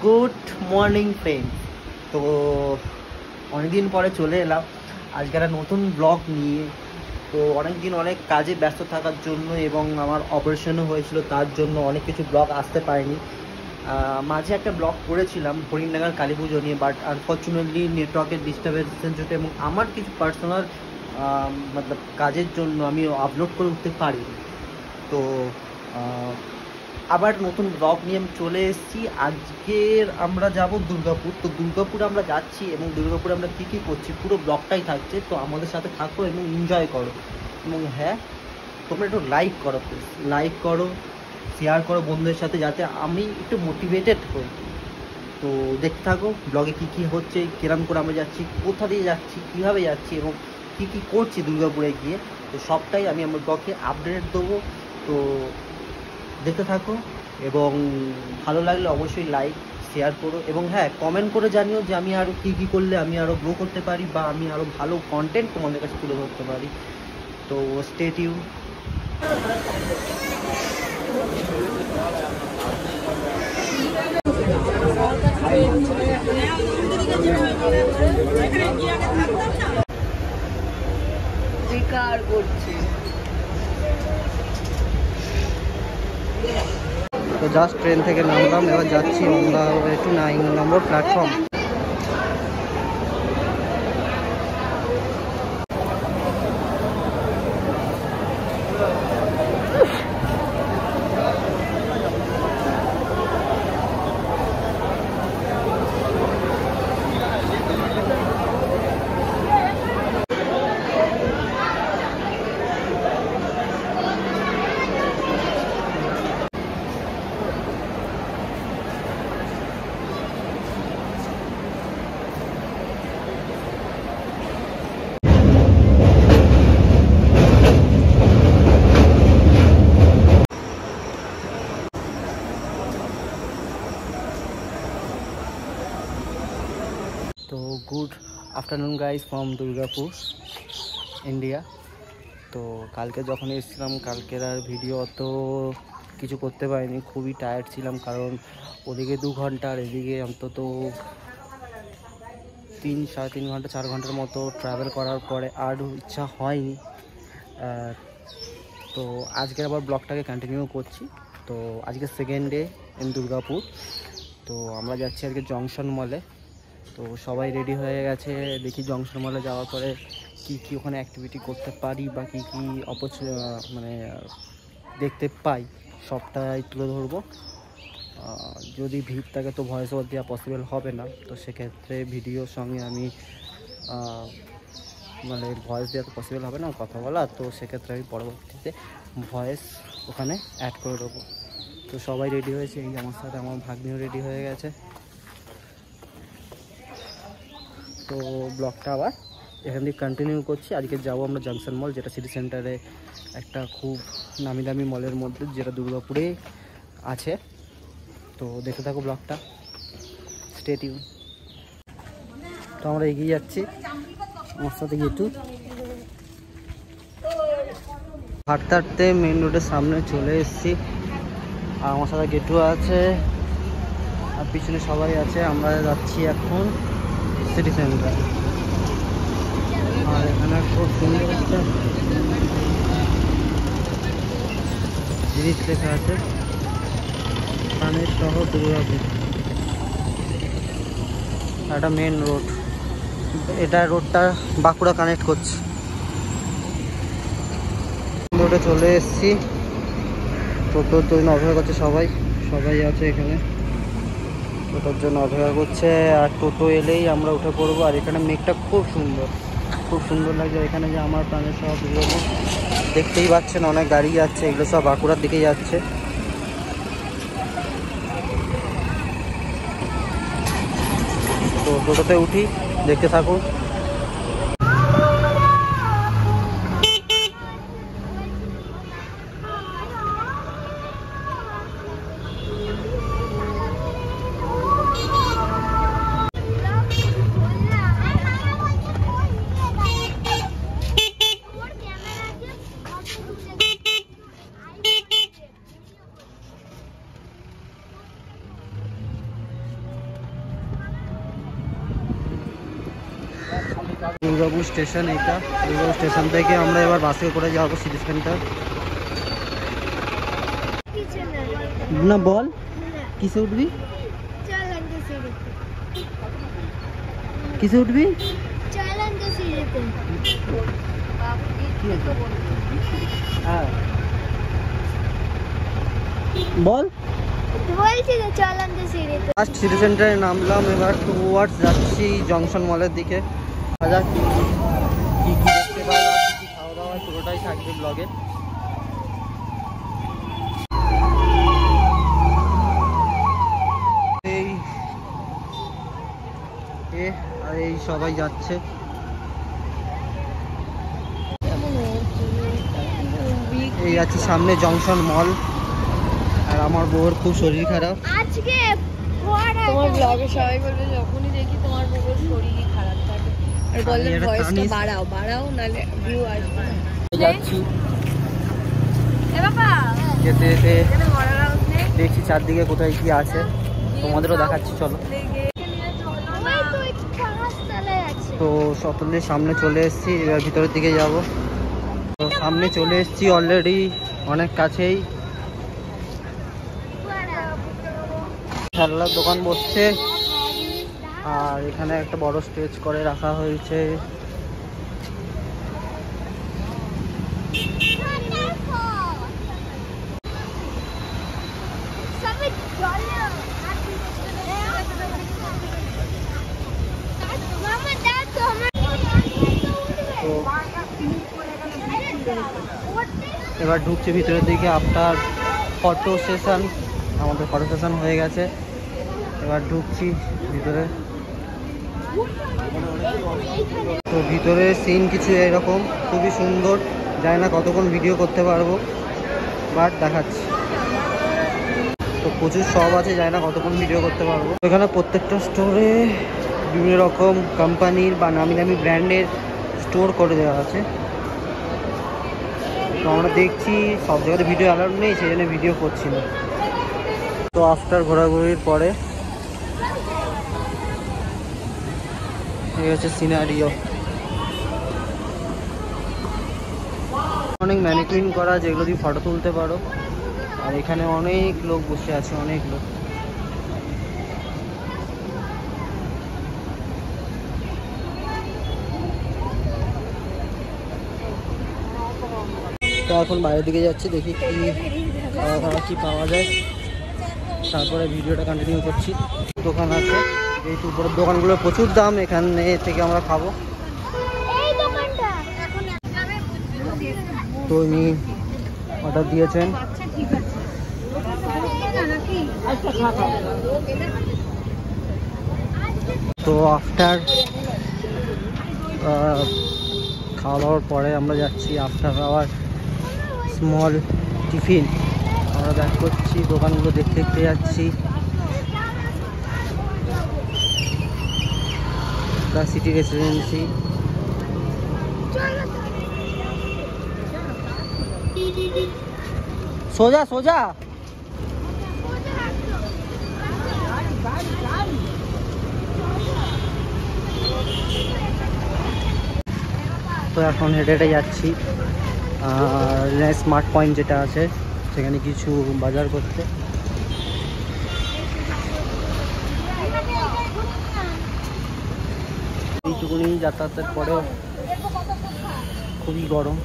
Good morning friends. তো অনেকদিন পরে চলে এলাম আজকে একটা নতুন ব্লগ নিয়ে। তো অনেকদিন অনেক কাজে ব্যস্ত থাকার জন্য এবং আমার অপারেশনও হয়েছিল, তার জন্য অনেক কিছু ব্লগ আসতে পারেনি। মাঝে একটা ব্লগ করেছিলাম হরিণডাঙ্গার কালী পুজো নিয়ে, বাট আনফর্চুনেটলি নেটওয়ার্কের ডিস্টারবেন্সের জন্য এবং আমার কিছু পার্সোনাল মতলব কাজের জন্য আমি আপলোড করে উঠতে পারিনি। তো আবার নতুন ব্লগ নিয়ে আমি চলে এসেছি। আজকের আমরা যাব দুর্গাপুর। তো দুর্গাপুরে আমরা যাচ্ছি এবং দুর্গাপুরে আমরা কী কী করছি পুরো ব্লগটাই থাকছে। তো আমাদের সাথে থাকো এবং এনজয় করো। এবং হ্যাঁ, তোমরা একটু লাইক করো, প্লিজ লাইক করো, শেয়ার করো বন্ধুদের সাথে, যাতে আমি একটু মোটিভেটেড হই। তো দেখতে থাকো ব্লগে কী কী হচ্ছে, কিরম করে আমরা যাচ্ছি, কোথা দিয়ে যাচ্ছি, কীভাবে যাচ্ছি এবং কী কী করছি দুর্গাপুরে গিয়ে। তো সবটাই আমি আমার ব্লগে আপডেট দেবো। তো দেখতে থাকো এবং ভালো লাগলে অবশ্যই লাইক শেয়ার করো এবং হ্যাঁ, কমেন্ট করে জানিও যে আমি আরও কী কী করলে আমি আরও গ্রো করতে পারি বা আমি আরও ভালো কন্টেন্ট তোমাদের কাছে তুলে ধরতে পারি। তো স্টে টিউন। বেকার করছি। তো জাস্ট ট্রেন থেকে নামলাম, এবার যাচ্ছি অন দা ওয়ে টু 9 নম্বর প্ল্যাটফর্ম। তো good afternoon guys from Durgapur, India. তো কালকে যখন এসেছিলাম, কালকের আর ভিডিও অত কিছু করতে পারিনি, খুবই টায়ার্ড ছিলাম, কারণ ওদিকে 2 ঘন্টা আর এদিকে অন্তত 3-3.5 ঘন্টা 4 ঘন্টার মতো ট্রাভেল করার পরে আর ইচ্ছা হয়নি। তো আজকে আবার ব্লগটাকে কন্টিনিউ করছি। তো আজকে সেকেন্ড ডে ইন দুর্গাপুর। তো আমরা যাচ্ছি আজকে জংশন মলে। তো সবাই রেডি হয়ে গেছে, দেখি জংশন মলে যাওয়ার পরে কি কি ওখানে অ্যাক্টিভিটি করতে পারি বা কী কী মানে দেখতে পাই সবটাই তুলে ধরবো। যদি ভিড় থাকে তো ভয়েস ওভার দেওয়া পসিবল হবে না, তো সেক্ষেত্রে ভিডিওর সঙ্গে আমি মানে ভয়েস দেওয়া তো পসিবল হবে না কথা বলা, তো সেক্ষেত্রে আমি পরবর্তীতে ভয়েস ওখানে অ্যাড করে দেবো। তো সবাই রেডি হয়েছে, এই আমার সাথে আমার ভাগ্নিও রেডি হয়ে গেছে। তো ব্লগটা আবার এখান থেকে কন্টিনিউ করছি। আজকে যাবো আমরা জংশন মল, যেটা সিটি সেন্টারে একটা খুব নামি দামি মলের মধ্যে, যেটা দুর্গাপুরে আছে। তো দেখতে থাকো ব্লগটা, স্টে টিউন। তো আমরা এগিয়ে যাচ্ছি, আমার সাথে গেটু হাঁটতে হাঁটতে মেন রোডের সামনে চলে এসেছি। আর আমার সাথে গেটু আছে আর পিছনে সবাই আছে। আমরা যাচ্ছি এখন সিটি সেন্টার। আর এখানে খুব সুন্দর একটা জিনিস লেখা আছে, কানের শহর দুর্গাপুর। একটা মেন রোড, এটা রোডটা বাঁকুড়া কানেক্ট করছে। রোডে চলে এসেছি, টোটোর জন্য অপেক্ষা করছে সবাই আছে এখানে, টোটোর জন্য অপেক্ষা করছে। আর টোটো এলেই আমরা উঠে পড়বো। আর এখানে মেঘটা খুব সুন্দর লাগছে। এখানে যে আমার প্রাণের শহর দুর্গাপুর দেখতেই পাচ্ছেন, অনেক গাড়ি যাচ্ছে, এগুলো সব বাঁকুড়ার দিকে যাচ্ছে। তো টোটোতে উঠি, দেখতে থাকুন। দুর্গাপুর স্টেশন, এটা দুর্গাপুর স্টেশন থেকে আমরা এবার বাসে করে যাবো সিটি সেন্টার। না বল কিসে উঠবি, কিসে উঠবি? হ্যাঁ বল। ফার্স্ট সিটি সেন্টারে নামলাম, এবার টুয়ার্ডস যাচ্ছি জংশন মলের দিকে। কি কি দেখতে পাওয়া, কি খাওয়া দাওয়া পুরোটাই থাকবে ব্লগে। এই সবাই যাচ্ছে, এই যাচ্ছি সামনে জংশন মল। আর আমার বউর খুব শরীর খারাপ আজকে। তোমার ব্লগে সবাই বলবে যখনই দেখি তোমার বউর শরীর খারাপ থাকে, আর বললে ভয়েসটা বাড়াও নালে ভিউ আসবে। যাচ্ছি যেতে যেতে দেখছি চারদিকে কোথায় কি আছে, তোমাদেরও দেখাচ্ছি। চলো। তো সতলের সামনে চলে এসেছি, এবার ভিতরের দিকে যাব। তো সামনে চলে এসেছি অলরেডি, অনেক কাছেই। খেলনার দোকান বসছে, আর এখানে একটা বড় স্টেজ করে রাখা হয়েছে। এবার ঢুকছে ভিতরের দিকে। আফটার ফটো সেশন, আমাদের ফটো সেশন হয়ে গেছে, এবার ঢুকছি ভিতরে। তো ভিতরে সিন কিছু এরকম, খুবই সুন্দর। জানি না কতক্ষণ ভিডিও করতে পারবো, বাট দেখাচ্ছি। তো প্রচুর সব আছে, জানি না কতক্ষণ ভিডিও করতে পারবো। এখানে প্রত্যেকটা স্টোরে বিভিন্ন রকম কোম্পানির বা নামি নামি ব্র্যান্ডের স্টোর করে দেওয়া আছে। তো আমরা দেখছি সব জায়গাতে ভিডিও অ্যালাউড নেই, সেই জন্য ভিডিও করছি না। তো আফটার ঘোরাঘুরির পরে এই হচ্ছে সিনারিও। অনেক ম্যানিকুইন করা, যেগুলো দিয়ে ফটো তুলতে পারো। আর এখানে অনেক লোক বসে আছে, অনেক লোক। তো এখন বাইরের দিকে যাচ্ছি, দেখি কি খাওয়া দাওয়া কি পাওয়া যায়, তারপরে ভিডিওটা কন্টিনিউ করছি। দোকান আছে, এই উপরের দোকানগুলো প্রচুর দাম, এখানে থেকে আমরা খাবো। তো উনি অর্ডার দিয়েছেন। তো আফটার খাওয়া দাওয়ার পরে আমরা যাচ্ছি আফটার আওয়ার স্মল টিফিন। আমরা ব্যাক করছি, দোকানগুলো দেখতে দেখতে যাচ্ছি। The city residency. সোজা সোজা। তো এখন হেঁটে হেঁটে যাচ্ছি আর স্মার্ট পয়েন্ট যেটা আছে সেখানে কিছু বাজার করতে। এইটুকুনি যাতায়াতের পরেও খুবই গরম,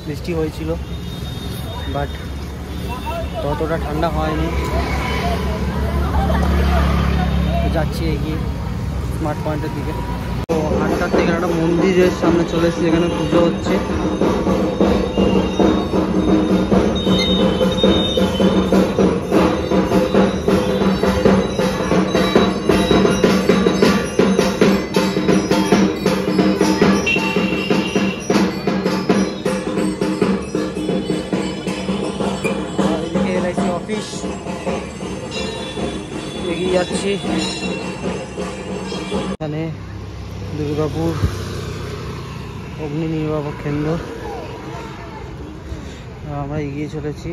বৃষ্টি হয়েছিল বাট ততটা ঠান্ডা হয়নি। যাচ্ছি এগিয়ে স্মার্ট পয়েন্টের দিকে। তো 8টার থেকে একটা মন্দিরের সামনে চলে এসেছি, এখানে পুজো হচ্ছে। অফিস এগিয়ে যাচ্ছি। এখানে দুর্গাপুর অগ্নি নির্বাপক কেন্দ্র, আমরা এগিয়ে চলেছি।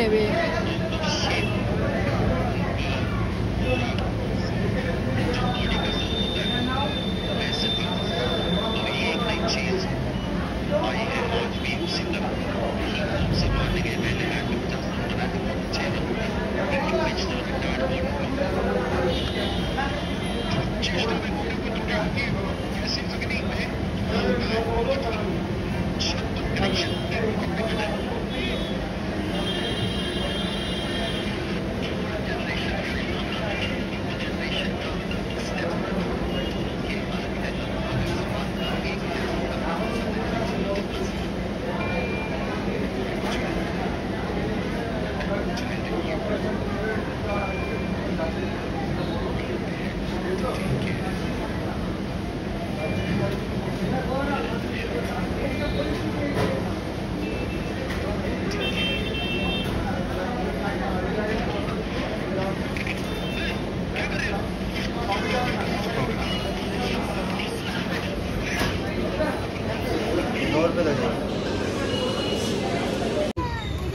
নেবে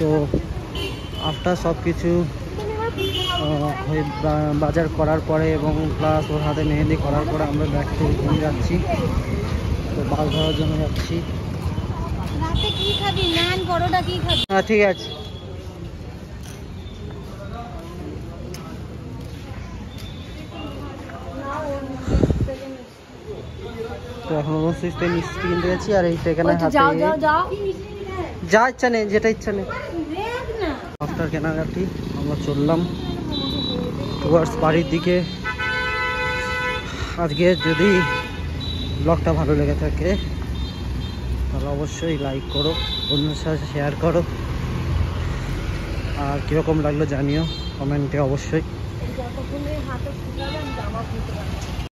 তো আফটার সব কিছু বাজার করার পরে এবং প্লাস ওর হাতে মেহেন্দি করার পরে আমরা ব্যাগ থেকে ঘুরে যাচ্ছি। তো বাস ধরার জন্য যাচ্ছি। রাতে কি খাবি? নান পরোটা কি খাবি? হ্যাঁ ঠিক আছে। তো এখন অবশ্যই মিষ্টি কিনতে গেছি আর এই সেখানে হাতে যা ইচ্ছা নেই, যেটা ইচ্ছা নেই। আফটার কেনাকাটি আমরা চললাম টুয়ার্ডস বাড়ির দিকে। আজকে যদি ব্লগটা ভালো লেগে থাকে তাহলে অবশ্যই লাইক করো, বন্ধুদের সাথে শেয়ার করো, আর কীরকম লাগলো জানিও কমেন্টে অবশ্যই।